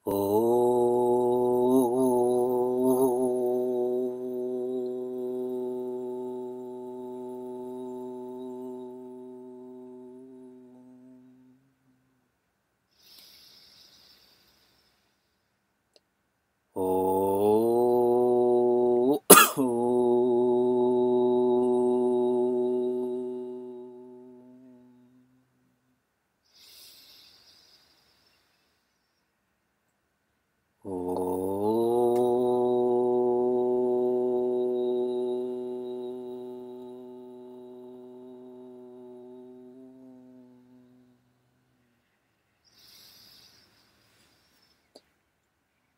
Oh.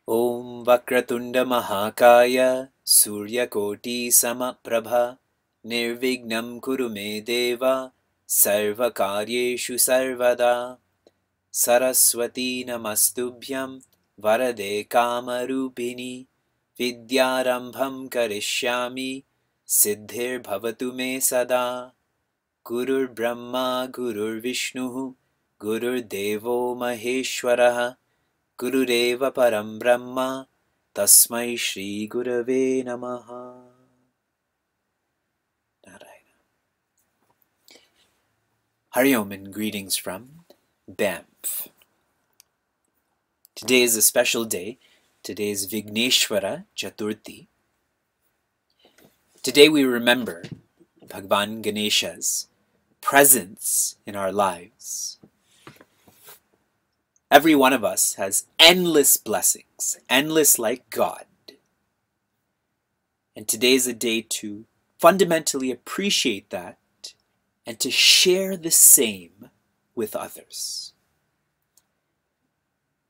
Om Vakratunda Mahakaya Suryakoti Samaprabha Nirvignam Kurume Deva Sarvakaryeshu Sarvada Saraswati Namastubhyam Varade Kamarupini Vidyarambham Karishyami Siddhir Bhavatu Me Sada Gurur Brahma Gurur Vishnu Gurur Devo Maheshwaraha Gurudeva Param Brahma Tasmai Shri Gurave Namaha. Narayana. Hari Om and greetings from Banff. Today is a special day. Today is Vigneshwara Chaturthi. Today we remember Bhagwan Ganesha's presence in our lives. Every one of us has endless blessings, endless like God. And today is a day to fundamentally appreciate that and to share the same with others.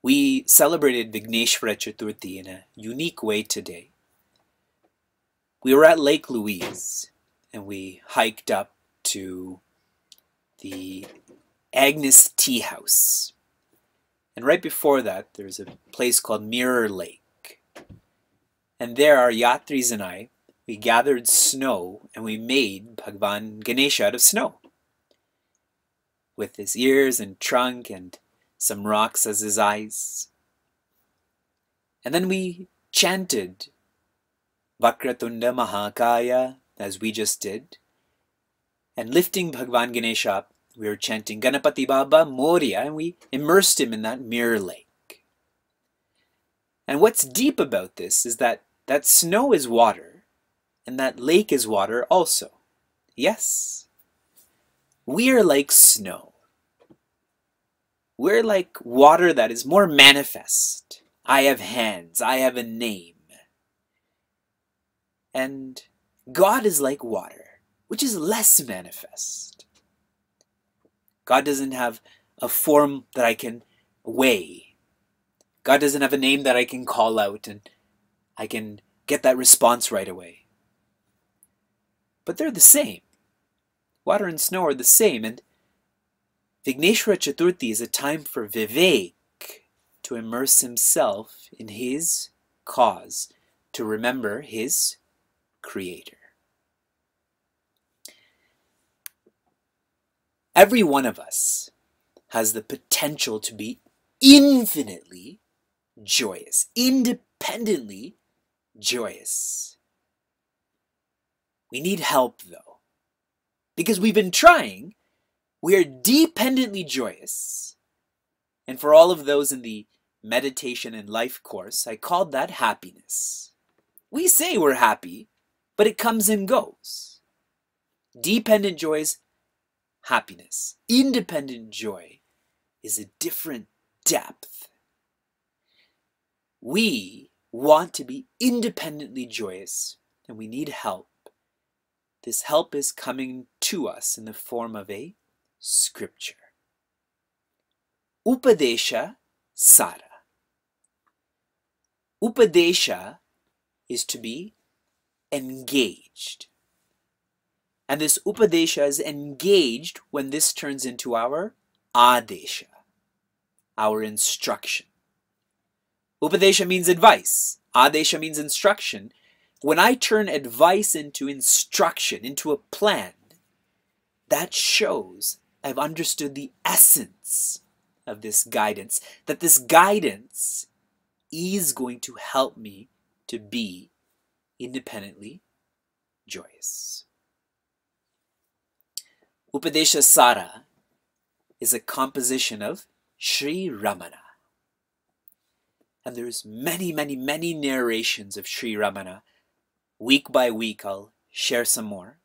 We celebrated Vigneshwara Chaturthi in a unique way today. We were at Lake Louise and we hiked up to the Agnes Tea House. And right before that, there's a place called Mirror Lake. And there, our yatris and I, we gathered snow and we made Bhagwan Ganesha out of snow. With his ears and trunk and some rocks as his eyes. And then we chanted Vakratunda Mahakaya, as we just did. And lifting Bhagwan Ganesha up, we were chanting Ganapati Baba Moria, and we immersed him in that mirror lake. And what's deep about this is that that snow is water, and that lake is water also. Yes, we are like snow. We're like water that is more manifest. I have hands, I have a name. And God is like water, which is less manifest. God doesn't have a form that I can weigh. God doesn't have a name that I can call out and I can get that response right away. But they're the same. Water and snow are the same, and Vigneshwara Chaturthi is a time for Vivek to immerse himself in his cause, to remember his Creator. Every one of us has the potential to be infinitely joyous, independently joyous. We need help though, because we've been trying. We are dependently joyous. And for all of those in the meditation and life course, I called that happiness. We say we're happy, but it comes and goes. Dependent joy is happiness. Independent joy is a different depth. We want to be independently joyous, and we need help. This help is coming to us in the form of a scripture. Upadesha Sara. Upadesha is to be engaged. And this Upadesha is engaged when this turns into our Adesha, our instruction. Upadesha means advice. Adesha means instruction. When I turn advice into instruction, into a plan, that shows I've understood the essence of this guidance, that this guidance is going to help me to be independently joyous. Upadesha Sara is a composition of Sri Ramana. And there's many, many, many narrations of Sri Ramana. Week by week, I'll share some more.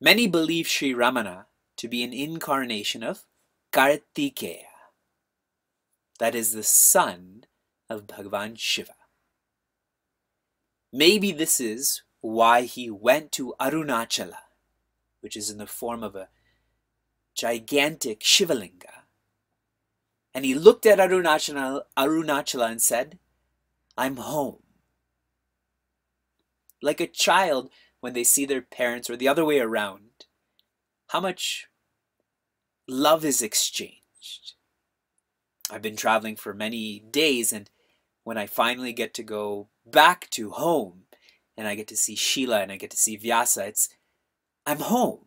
Many believe Sri Ramana to be an incarnation of Kartikeya, that is the son of Bhagavan Shiva. Maybe this is why he went to Arunachala, which is in the form of a gigantic Shivalinga. And he looked at Arunachala and said, I'm home. Like a child when they see their parents, or the other way around, how much love is exchanged. I've been traveling for many days, and when I finally get to go back to home, and I get to see Sheila and I get to see Vyasa, I'm home.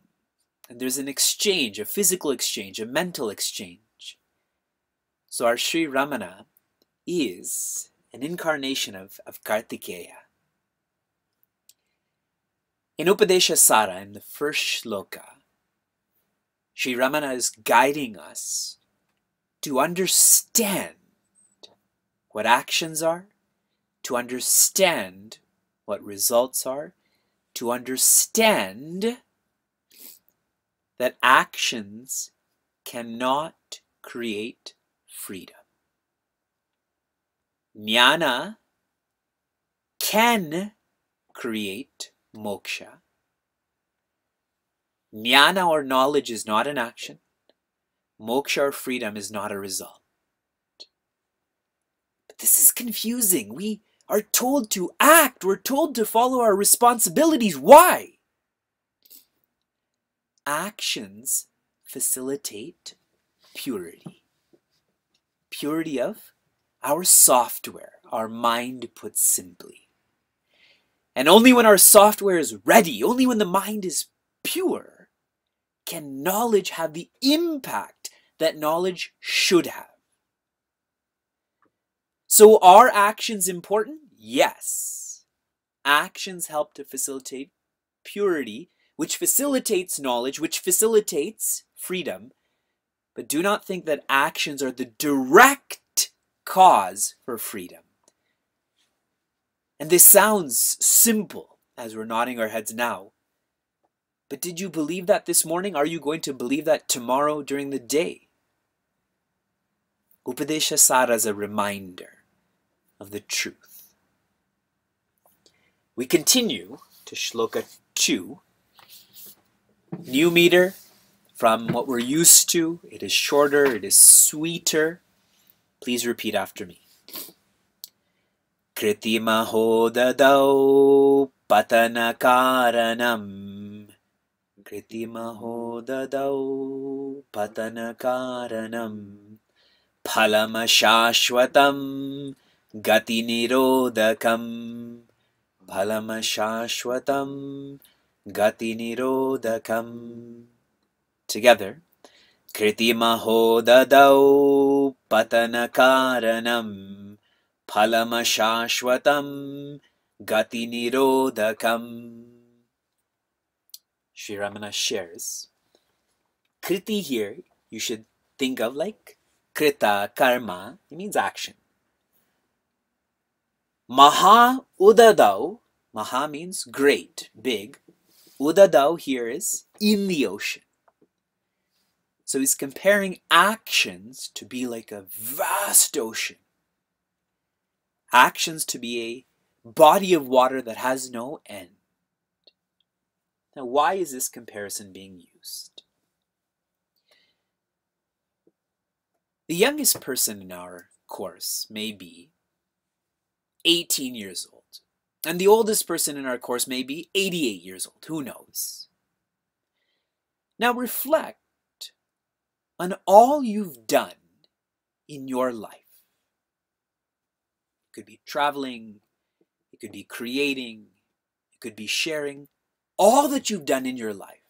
And there's an exchange, a physical exchange, a mental exchange. So our Sri Ramana is an incarnation of Kartikeya. In Upadesha Sara, in the first shloka, Sri Ramana is guiding us to understand what actions are, to understand what results are, to understand that actions cannot create freedom. Jnana can create moksha. Jnana or knowledge is not an action. Moksha or freedom is not a result. But this is confusing. We are told to act. We're told to follow our responsibilities. Why? Actions facilitate purity. Purity of our software, our mind put simply. And only when our software is ready, only when the mind is pure, can knowledge have the impact that knowledge should have. So are actions important? Yes. Actions help to facilitate purity, which facilitates knowledge, which facilitates freedom. But do not think that actions are the direct cause for freedom. And this sounds simple as we're nodding our heads now. But did you believe that this morning? Are you going to believe that tomorrow during the day? Upadesha Sara is a reminder of the truth. We continue to shloka 2. New meter from what we're used to. It is shorter, it is sweeter. Please repeat after me. Kritimaho dadau patanakaranam. Kritimaho dadau patanakaranam. Phalamashashvatam gati nirodakam. Phalamashashvatam gati nirodakam. Together. Kritimaho dadau patanakaranam. Phalamashashvatam gati nirodakam. Sri Ramana shares. Kriti here, you should think of like krita, karma. It means action. Maha udadau. Maha means great, big. Udadau here is in the ocean. So he's comparing actions to be like a vast ocean. Actions to be a body of water that has no end. Now, why is this comparison being used? The youngest person in our course may be 18 years old. And the oldest person in our course may be 88 years old. Who knows? Now reflect on all you've done in your life. It could be traveling, it could be creating, it could be sharing. All that you've done in your life.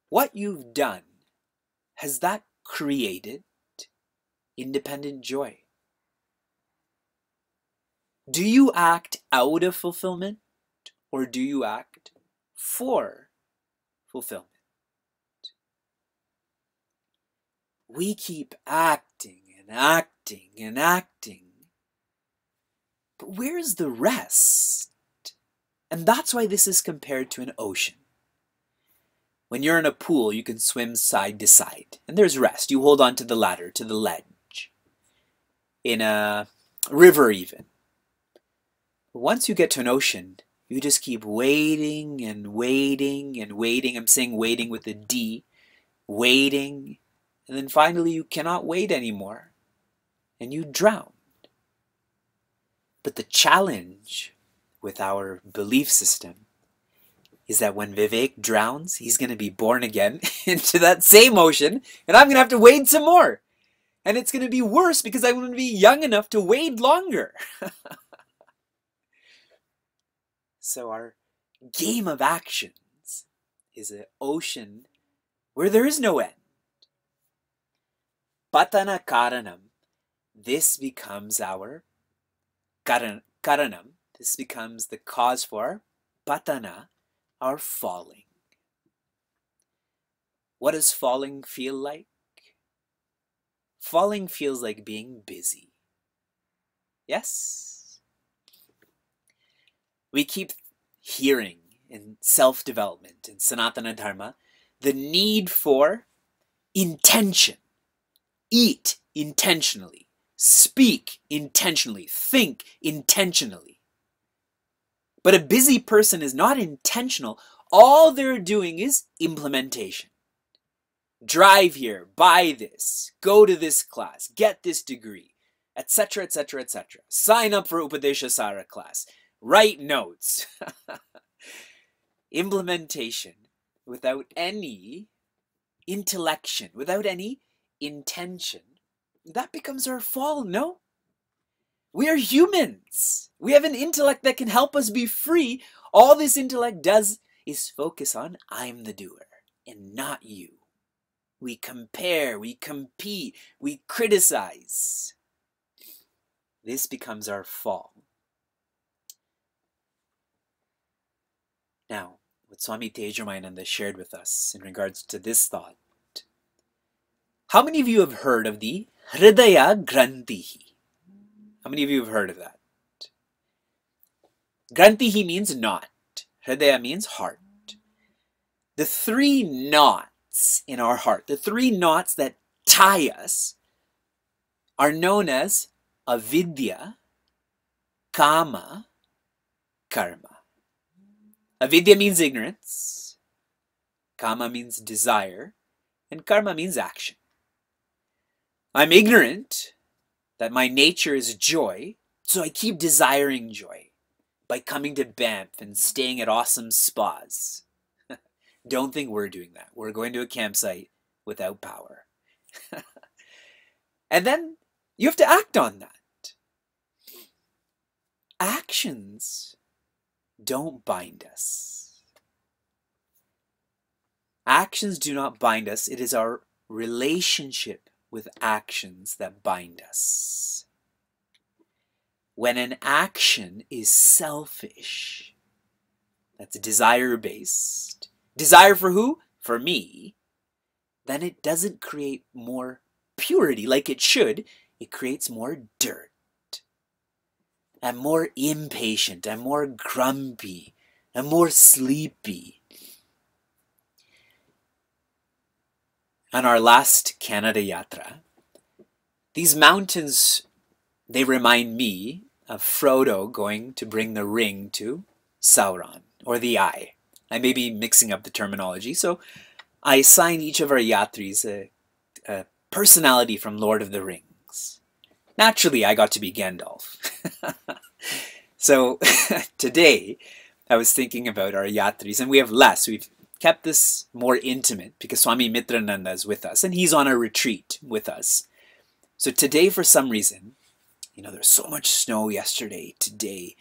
What you've done, has that created independent joy? Do you act out of fulfillment, or do you act for fulfillment? We keep acting and acting and acting, but where's the rest? And that's why this is compared to an ocean. When you're in a pool, you can swim side to side, and there's rest. You hold on to the ladder, to the ledge. In a river even. Once you get to an ocean, you just keep waiting and waiting and waiting. I'm saying waiting with a D. Waiting. And then finally you cannot wait anymore. And you drown. But the challenge with our belief system is that when Vivek drowns, he's going to be born again into that same ocean, and I'm going to have to wade some more. And it's going to be worse because I'm going to be young enough to wade longer. So our game of actions is an ocean where there is no end. Patana karanam. This becomes our karanam. This becomes the cause for patana, our falling. What does falling feel like? Falling feels like being busy. Yes? We keep hearing in self-development, in Sanatana Dharma, the need for intention. Eat intentionally. Speak intentionally. Think intentionally. But a busy person is not intentional. All they're doing is implementation. Drive here, buy this, go to this class, get this degree, etc., etc., etc. Sign up for Upadesha Sara class. Write notes. Implementation without any intellection, without any intention. That becomes our fall, no? We are humans. We have an intellect that can help us be free. All this intellect does is focus on I'm the doer and not you. We compare, we compete, we criticize. This becomes our fall. Now, what Swami Tejamayananda shared with us in regards to this thought. How many of you have heard of the Hridaya Grantihi? How many of you have heard of that? Grantihi means knot. Hridaya means heart. The three knots in our heart, the three knots that tie us, are known as avidya, kama, karma. Avidya means ignorance, kama means desire, and karma means action. I'm ignorant that my nature is joy, so I keep desiring joy by coming to Banff and staying at awesome spas. Don't think we're doing that. We're going to a campsite without power. And then you have to act on that. Actions don't bind us. Actions do not bind us. It is our relationship with actions that bind us. When an action is selfish, that's desire-based, desire for who? For me. Then it doesn't create more purity like it should. It creates more dirt. I'm more impatient. I'm more grumpy. I'm more sleepy. On our last Canada Yatra, these mountains, they remind me of Frodo going to bring the ring to Sauron, or the eye. I may be mixing up the terminology, so I assign each of our yatris a personality from Lord of the Rings. Naturally, I got to be Gandalf. So today, I was thinking about our yatris, and we have less. We've kept this more intimate because Swami Mitrananda is with us, and he's on a retreat with us. So today, for some reason, there's so much snow yesterday, today.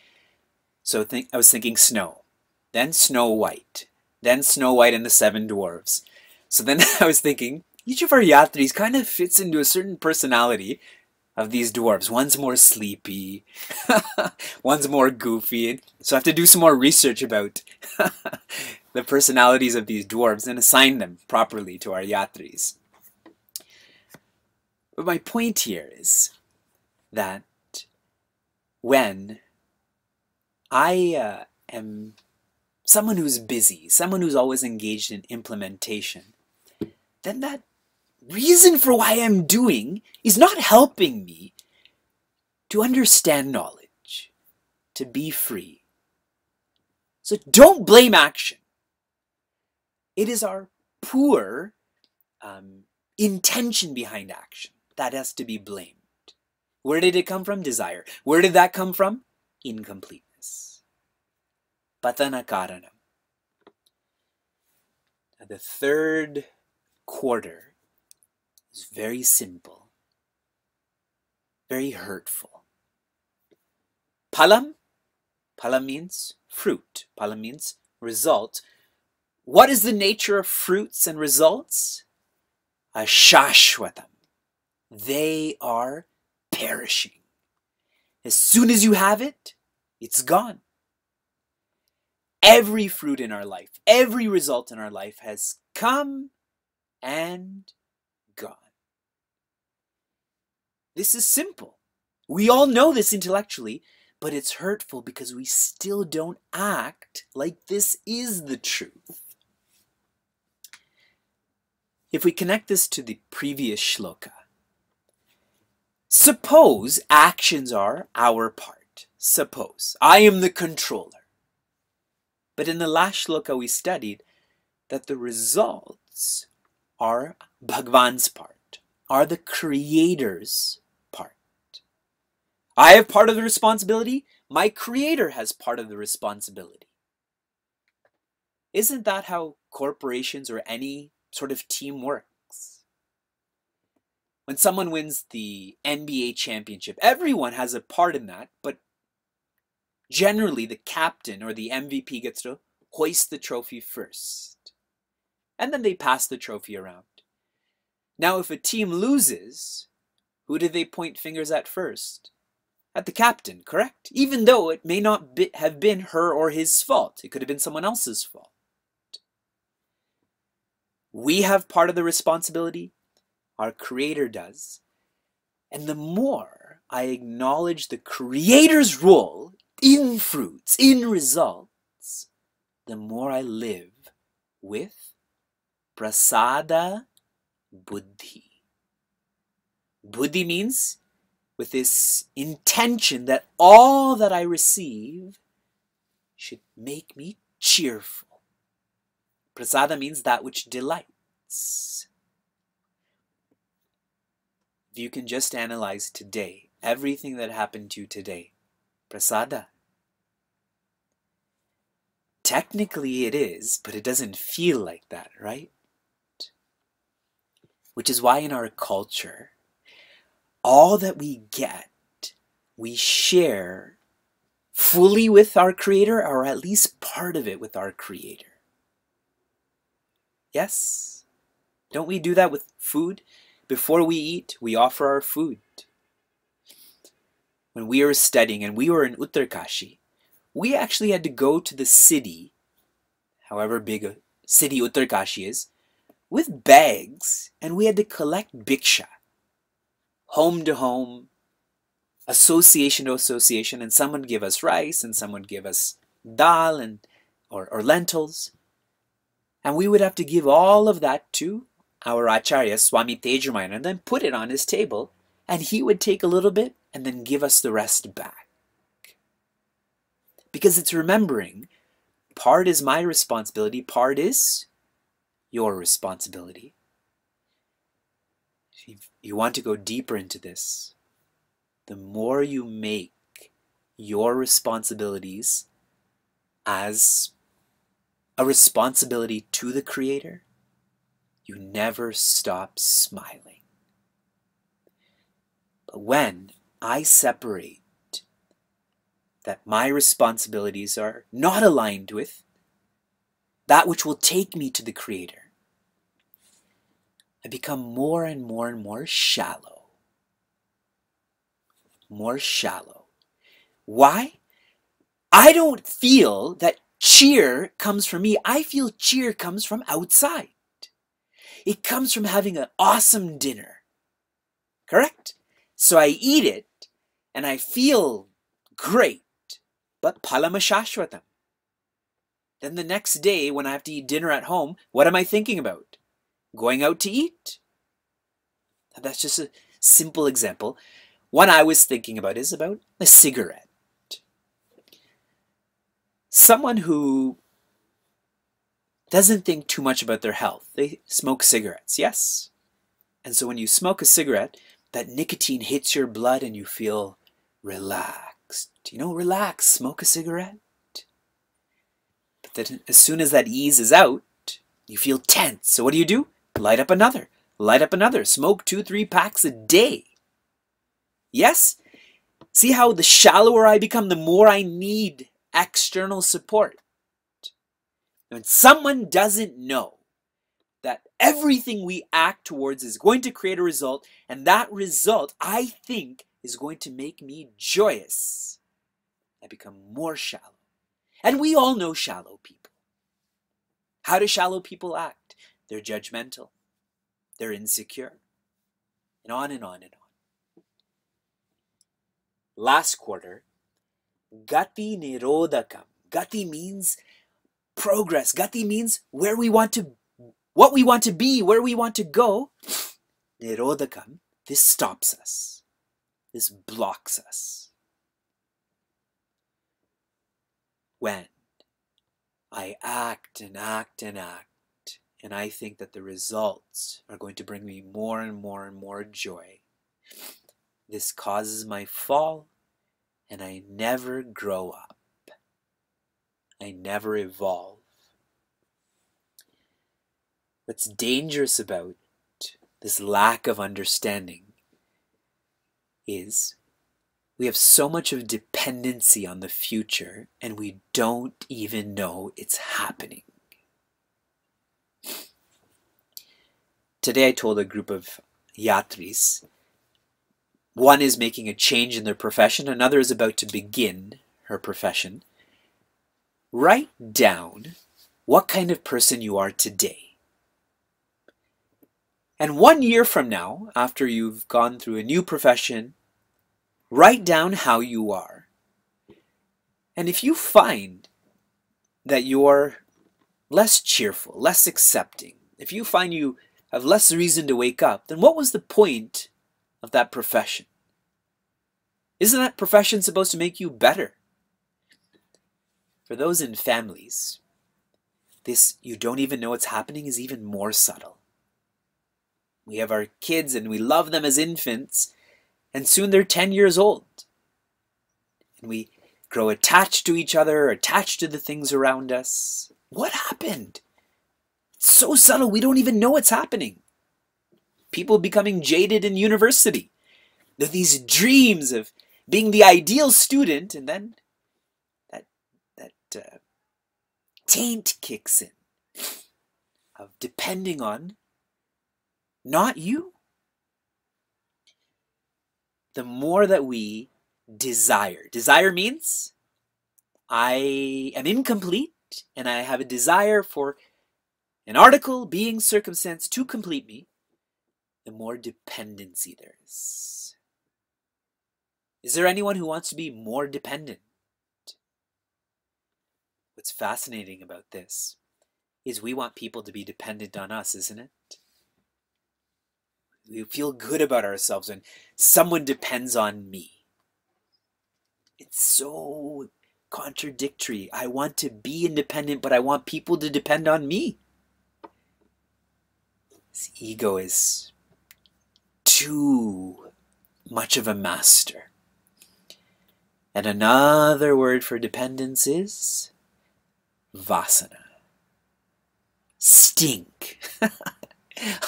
So I was thinking snow. Then Snow White. Then Snow White and the Seven Dwarfs. So then I was thinking Each of our yatris kind of fits into a certain personality of these dwarves. One's more sleepy, one's more goofy. So I have to do some more research about the personalities of these dwarves and assign them properly to our yatris. But my point here is that when I am someone who's busy, someone who's always engaged in implementation, then that reason for why I'm doing is not helping me to understand knowledge, to be free. So don't blame action. It is our poor intention behind action that has to be blamed. Where did it come from? Desire. Where did that come from? Incompleteness. Patana karanam. The third quarter is very simple, very hurtful. Palam. Palam means fruit. Palam means result. What is the nature of fruits and results? Ashashwatam. They are perishing. As soon as you have it, it's gone. Every fruit in our life, every result in our life has come and gone. This is simple. We all know this intellectually, but it's hurtful because we still don't act like this is the truth. If we connect this to the previous shloka, suppose actions are our part. Suppose I am the controller. But in the last shloka we studied that the results are Bhagwan's part, are the Creator's part. I have part of the responsibility, my Creator has part of the responsibility. Isn't that how corporations or any sort of team works? When someone wins the NBA championship, everyone has a part in that, but generally the captain or the MVP gets to hoist the trophy first. And then they pass the trophy around. Now if a team loses, who do they point fingers at first? At the captain, correct? Even though it may not have been her or his fault. It could have been someone else's fault. We have part of the responsibility. Our Creator does. And the more I acknowledge the Creator's role in fruits, in results, the more I live with prasada buddhi. Buddhi means with this intention that all that I receive should make me cheerful. Prasada means that which delights. If you can just analyze today, everything that happened to you today, prasada. Technically it is, but it doesn't feel like that, right? Which is why in our culture, all that we get, we share fully with our Creator, or at least part of it with our Creator. Yes? Don't we do that with food? Before we eat, we offer our food. When we were studying and we were in Uttarkashi, we actually had to go to the city, however big a city Uttarkashi is, with bags, and we had to collect bhiksha. Home to home, association to association, and some would give us rice, and some would give us dal or lentils. And we would have to give all of that to our Acharya, Swami Tejumaya, and then put it on his table, and he would take a little bit and then give us the rest back. Because it's remembering, part is my responsibility, part is your responsibility. If you want to go deeper into this, the more you make your responsibilities as a responsibility to the Creator, you never stop smiling. But when I separate that my responsibilities are not aligned with that which will take me to the Creator, I become more and more and more shallow. More shallow. Why? I don't feel that cheer comes from me. I feel cheer comes from outside. It comes from having an awesome dinner. Correct? So I eat it and I feel great. But palamashashwatam. Then the next day when I have to eat dinner at home, what am I thinking about? Going out to eat. That's just a simple example. One I was thinking about is about a cigarette. Someone who doesn't think too much about their health, they smoke cigarettes, yes? And so when you smoke a cigarette, that nicotine hits your blood and you feel relaxed. Relax, smoke a cigarette. But then as soon as that eases out, you feel tense. So what do? Light up another. Light up another. Smoke 2-3 packs a day. Yes? See how the shallower I become, the more I need external support. When someone doesn't know that everything we act towards is going to create a result, and that result, I think, is going to make me joyous, I become more shallow. And we all know shallow people. How do shallow people act? They're judgmental. They're insecure. And on and on and on. Last quarter, Gati Nirodhakam. Gati means progress. Gati means what we want to be, where we want to go. Nirodhakam, this stops us. This blocks us. When I act and act and act, and I think that the results are going to bring me more and more and more joy, this causes my fall, and I never grow up. I never evolve. What's dangerous about this lack of understanding is we have so much of dependency on the future and we don't even know it's happening. Today I told a group of yatris, one is making a change in their profession, another is about to begin her profession. Write down what kind of person you are today. And 1 year from now, after you've gone through a new profession, write down how you are. And if you find that you're less cheerful, less accepting, if you find you have less reason to wake up, then what was the point of that profession? Isn't that profession supposed to make you better? For those in families, this you don't even know what's happening is even more subtle. We have our kids and we love them as infants, and soon they're 10 years old. And we grow attached to each other, attached to the things around us. What happened? It's so subtle, we don't even know what's happening. People becoming jaded in university. There are these dreams of being the ideal student, and then that taint kicks in of depending on not you. The more that we desire means I am incomplete and I have a desire for an article, being, circumstance to complete me, the more dependency there is. Is there anyone who wants to be more dependent? What's fascinating about this is we want people to be dependent on us, isn't it? We feel good about ourselves when someone depends on me. It's so contradictory. I want to be independent, but I want people to depend on me. This ego is too much of a master. And another word for dependence is vasana. Stink.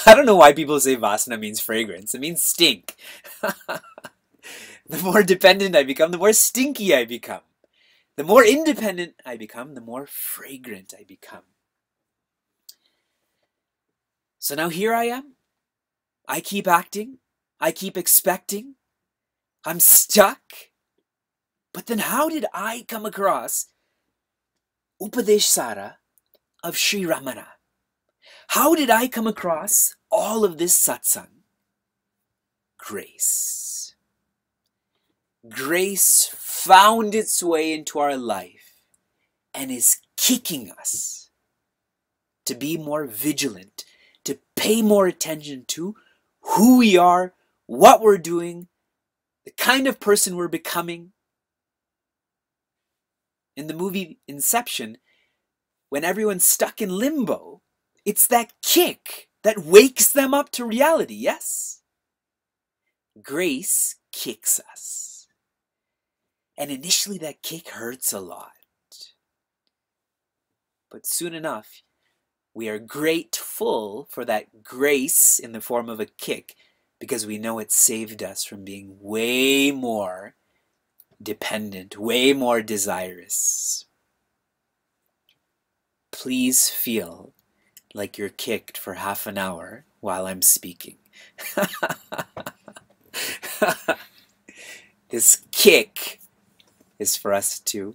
I don't know why people say vasana means fragrance. It means stink. The more dependent I become, the more stinky I become. The more independent I become, the more fragrant I become. So now here I am. I keep acting. I keep expecting. I'm stuck. But then how did I come across Upadesha Sara of Sri Ramana? How did I come across all of this satsang? Grace. Grace found its way into our life and is kicking us to be more vigilant, to pay more attention to who we are, what we're doing, the kind of person we're becoming. In the movie Inception, when everyone's stuck in limbo, it's that kick that wakes them up to reality, yes? Grace kicks us. And initially that kick hurts a lot. But soon enough, we are grateful for that grace in the form of a kick because we know it saved us from being way more dependent, way more desirous. Please feel like you're kicked for half an hour while I'm speaking. This kick is for us to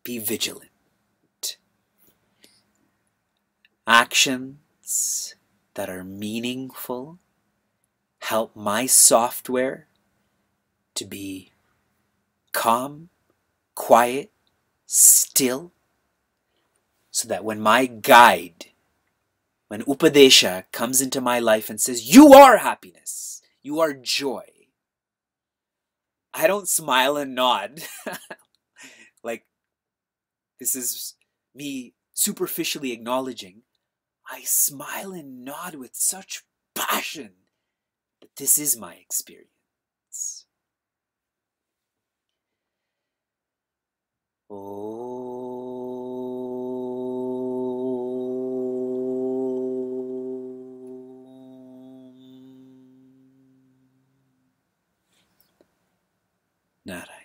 be vigilant. Actions that are meaningful help my software to be calm, quiet, still, so that when my guide, when Upadesha comes into my life and says, "You are happiness, you are joy," I don't smile and nod like this is me superficially acknowledging. I smile and nod with such passion that this is my experience. Nada.